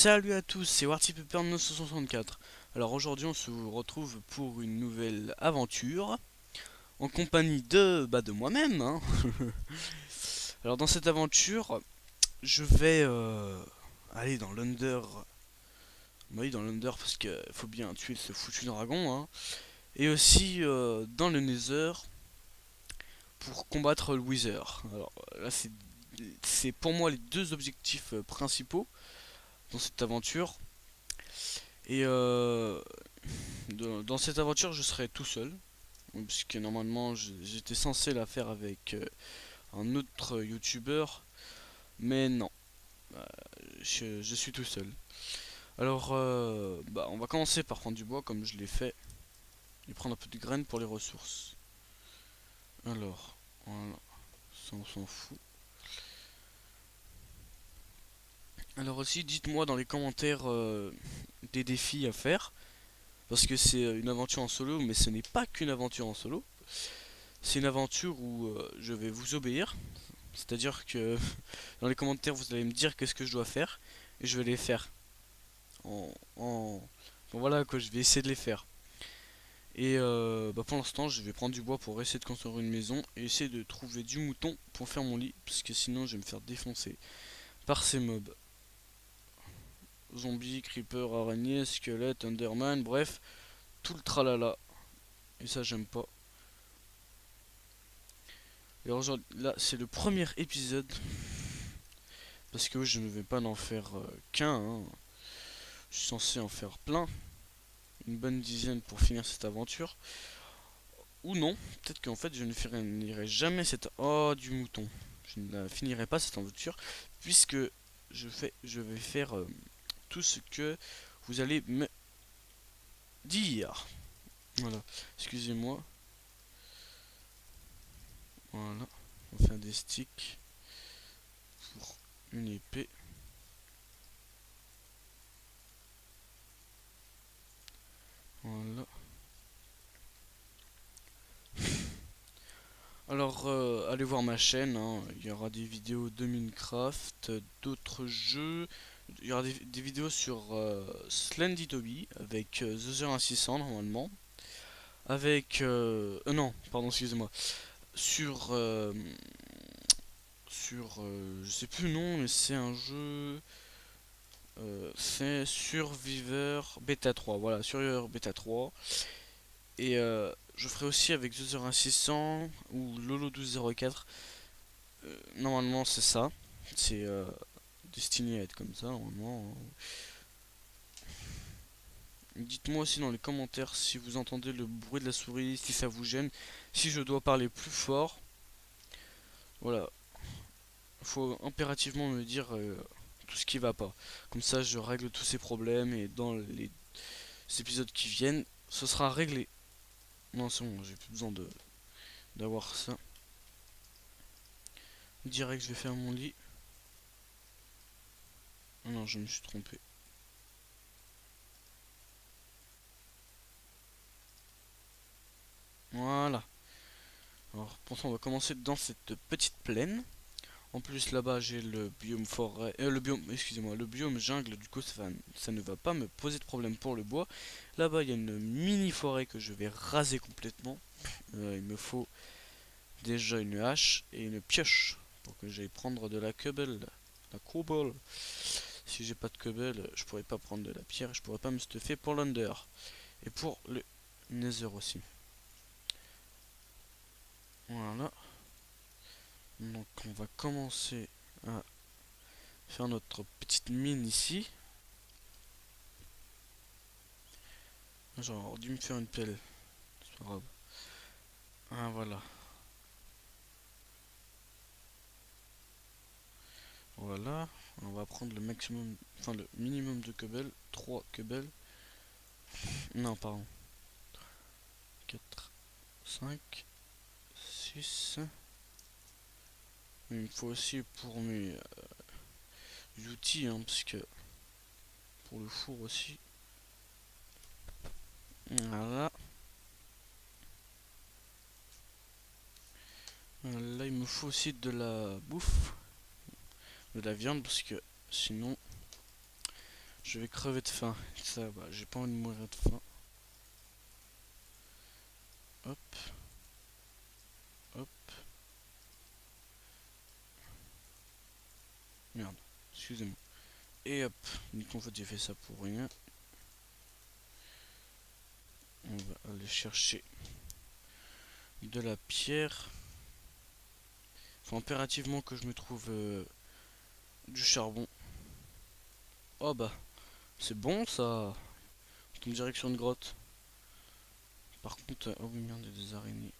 Salut à tous, c'est WartyPepper 964. Alors aujourd'hui on se retrouve pour une nouvelle aventure en compagnie de moi-même, hein. Alors dans cette aventure, je vais aller dans l'Under. Oui, dans l'Under parce qu'il faut bien tuer ce foutu dragon, hein. Et aussi dans le Nether pour combattre le Wither. Alors là c'est pour moi les deux objectifs principaux dans cette aventure. Et dans cette aventure, je serai tout seul, puisque normalement j'étais censé la faire avec un autre youtubeur, mais non, je suis tout seul. Alors, on va commencer par prendre du bois comme je l'ai fait, et prendre un peu de graines pour les ressources. Alors, voilà, ça on s'en fout. Alors aussi, dites-moi dans les commentaires des défis à faire, parce que c'est une aventure en solo, mais ce n'est pas qu'une aventure en solo. C'est une aventure où je vais vous obéir. C'est-à-dire que dans les commentaires, vous allez me dire qu'est-ce que je dois faire. Et je vais les faire. En, en... Bon, voilà quoi, je vais essayer de les faire. Et pour l'instant, je vais prendre du bois pour essayer de construire une maison. Et essayer de trouver du mouton pour faire mon lit. Parce que sinon, je vais me faire défoncer par ces mobs. Zombies, creeper, araignées, squelettes, enderman, bref. Tout le tralala. Et ça, j'aime pas. Et alors, là, c'est le premier épisode. Parce que je ne vais pas en faire qu'un, hein. Je suis censé en faire plein, une bonne dizaine pour finir cette aventure. Ou non, peut-être qu'en fait je ne finirai jamais cette... Oh, du mouton. Je ne la finirai pas cette aventure, puisque je vais faire tout ce que vous allez me dire. Voilà, excusez-moi. Voilà, on va faire des sticks pour une épée. Voilà. Alors, allez voir ma chaîne, hein. Il y aura des vidéos de Minecraft, d'autres jeux. Il y aura des vidéos sur Slendy Toby avec The 600 normalement. Avec. Non, pardon, excusez-moi. Sur. Je sais plus le nom, mais c'est un jeu. C'est Survivor Beta 3. Voilà, Survivor Beta 3. Et je ferai aussi avec The 600 ou Lolo 1204. Normalement, c'est ça. C'est destiné à être comme ça, normalement. Dites-moi aussi dans les commentaires si vous entendez le bruit de la souris, si ça vous gêne, si je dois parler plus fort. Voilà, il faut impérativement me dire tout ce qui va pas. Comme ça, je règle tous ces problèmes et dans les épisodes qui viennent, ce sera réglé. Non, c'est bon, j'ai plus besoin de d'avoir ça. Direct, je vais faire mon lit. Oh non, je me suis trompé. Voilà. Alors, pour ça, on va commencer dans cette petite plaine. En plus, là-bas, j'ai le biome forêt, excusez-moi, le biome jungle. Du coup, ça ne va pas me poser de problème pour le bois. Là-bas, il y a une mini forêt que je vais raser complètement. Il me faut déjà une hache et une pioche pour que j'aille prendre de la cobble. La cobble. Si j'ai pas de cobble, je pourrais pas prendre de la pierre. Je pourrais pas me stuffer pour l'under et pour le nether aussi. Voilà. Donc, on va commencer à faire notre petite mine ici. J'aurais dû me faire une pelle. C'est pas grave. Ah voilà. Voilà. On va prendre le maximum, enfin le minimum de cobble. 3 cobble. Non, pardon. 4, 5, 6. Il me faut aussi pour mes outils, hein, parce que pour le four aussi. Voilà. Là, il me faut aussi de la bouffe, de la viande, parce que sinon Je vais crever de faim. Ça, bah, j'ai pas envie de mourir de faim. Hop, hop. Merde, excusez-moi. Et hop, en fait j'ai fait ça pour rien. On va aller chercher de la pierre. Faut impérativement que je me trouve du charbon. Oh bah, c'est bon ça. En direction de grotte. Par contre, oh oui merde, il y a des araignées.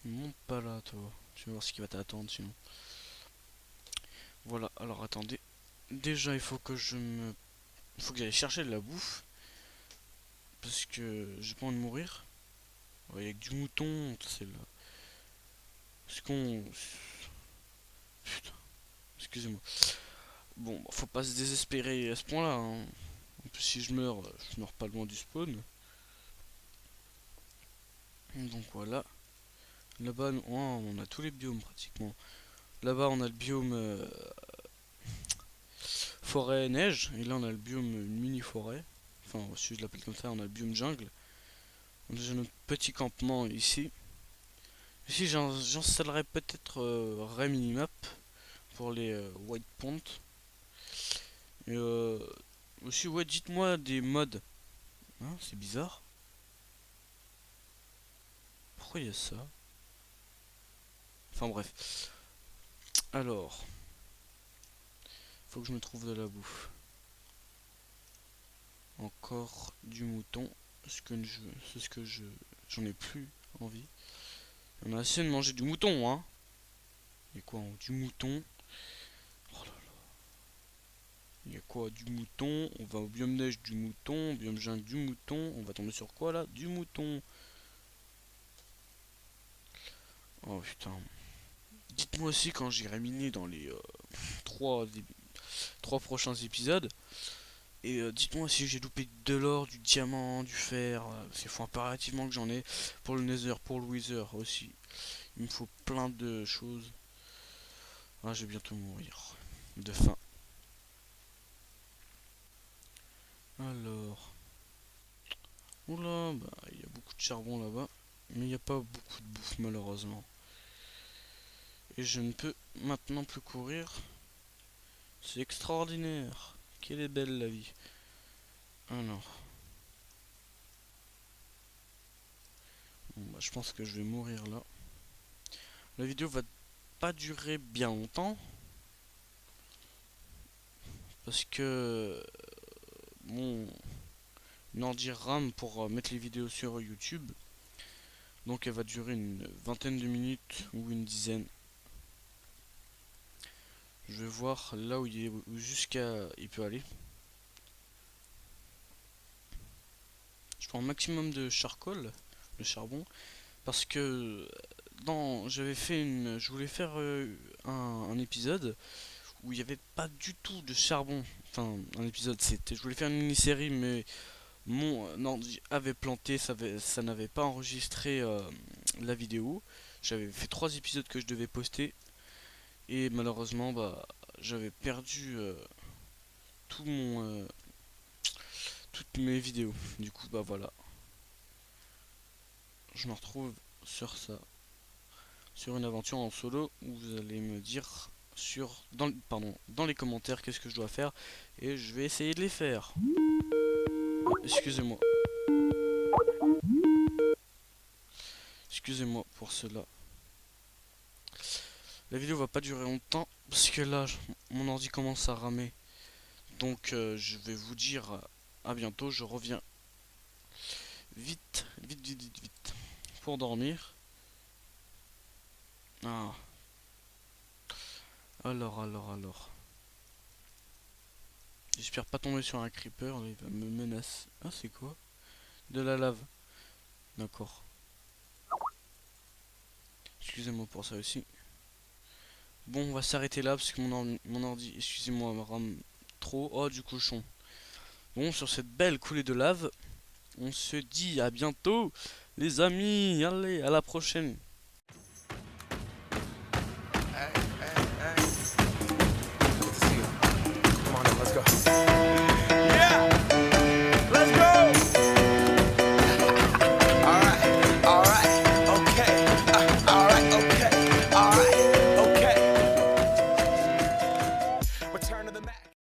Monte pas là toi. Tu vas voir ce qui va t'attendre sinon. Voilà, alors attendez. Déjà il faut que il faut que j'aille chercher de la bouffe. Parce que j'ai pas envie de mourir. Ouais, avec du mouton, c'est là. Est-ce qu'on... Putain, excusez-moi. Bon, bah, faut pas se désespérer à ce point-là, hein. En plus, si je meurs pas loin du spawn. Donc voilà. Là-bas, oh, on a tous les biomes pratiquement. Là-bas, on a le biome forêt-neige. Et là, on a le biome mini-forêt. Enfin, si je l'appelle comme ça, on a le biome jungle. On a déjà notre petit campement ici. Ici, j'installerai peut-être Ray Minimap pour les White Ponts. Et aussi, ouais, dites-moi des mods. Hein, c'est bizarre. Pourquoi il y a ça? Enfin bref. Alors, faut que je me trouve de la bouffe. Encore du mouton. C'est ce que j'en ai plus envie. On a assez de manger du mouton, hein. Il y a quoi en haut? Du mouton. Oh là là. Il y a quoi? Du mouton. On va au biome neige du mouton. Biome jungle du mouton. On va tomber sur quoi là? Du mouton. Oh putain. Dites-moi aussi quand j'irai miner dans les trois prochains épisodes. Et dites-moi si j'ai loupé de l'or, du diamant, du fer. Il faut impérativement que j'en ai. Pour le nether, pour le wither aussi. Il me faut plein de choses. Ah, je vais bientôt mourir. De faim. Alors. Oula, bah, il y a beaucoup de charbon là-bas. Mais il n'y a pas beaucoup de bouffe malheureusement. Et je ne peux maintenant plus courir. C'est extraordinaire. Quelle est belle la vie. Alors. Bon, bah, je pense que je vais mourir là. La vidéo va pas durer bien longtemps. Parce que mon ordi RAM pour mettre les vidéos sur YouTube. Donc elle va durer une vingtaine de minutes ou une dizaine. Je vais voir là où il est, jusqu'à il peut aller. Je prends un maximum de charcoal, de charbon, parce que je voulais faire un épisode où il n'y avait pas du tout de charbon. Enfin, un épisode, je voulais faire une mini-série, mais mon ordi avait planté, ça n'avait pas enregistré la vidéo. J'avais fait 3 épisodes que je devais poster et malheureusement, bah, j'avais perdu tout toutes mes vidéos. Du coup, bah voilà, je me retrouve sur ça, sur une aventure en solo où vous allez me dire dans les commentaires qu'est-ce que je dois faire et je vais essayer de les faire. Excusez-moi. Excusez-moi pour cela. La vidéo va pas durer longtemps parce que là mon ordi commence à ramer. Donc je vais vous dire à bientôt, je reviens vite, vite, vite, vite, vite pour dormir. Ah, alors. J'espère pas tomber sur un creeper, il va me menacer. Ah, c'est quoi? De la lave. D'accord. Excusez-moi pour ça aussi. Bon, on va s'arrêter là parce que mon ordi, excusez-moi, me rame trop. Oh, du cochon. Bon, sur cette belle coulée de lave, on se dit à bientôt, les amis. Allez, à la prochaine.